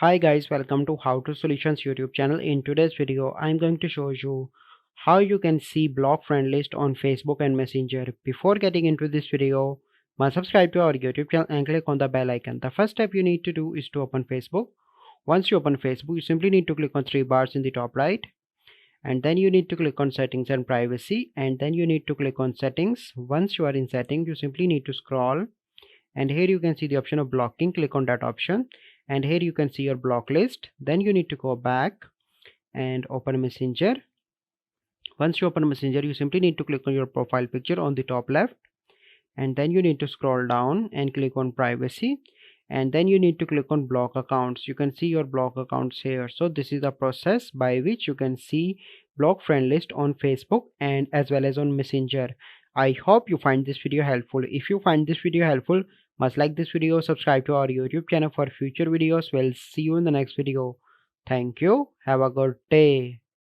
Hi guys, welcome to How to Solutions YouTube channel. In today's video, I'm going to show you how you can see block friend list on Facebook and Messenger. Before getting into this video, must subscribe to our YouTube channel and click on the bell icon. The first step you need to do is to open Facebook. Once you open Facebook, you simply need to click on three bars in the top right, and then you need to click on settings and privacy, and then you need to click on settings. Once you are in settings, you simply need to scroll, and here you can see the option of blocking. Click on that option, and here you can see your block list. Then you need to go back and open Messenger. Once you open Messenger, you simply need to click on your profile picture on the top left, and then you need to scroll down and click on privacy, and then you need to click on block accounts. You can see your block accounts here. So this is the process by which you can see block friend list on Facebook and as well as on Messenger. I hope you find this video helpful. If you find this video helpful, must like this video, subscribe to our YouTube channel for future videos. We'll see you in the next video. Thank you. Have a good day.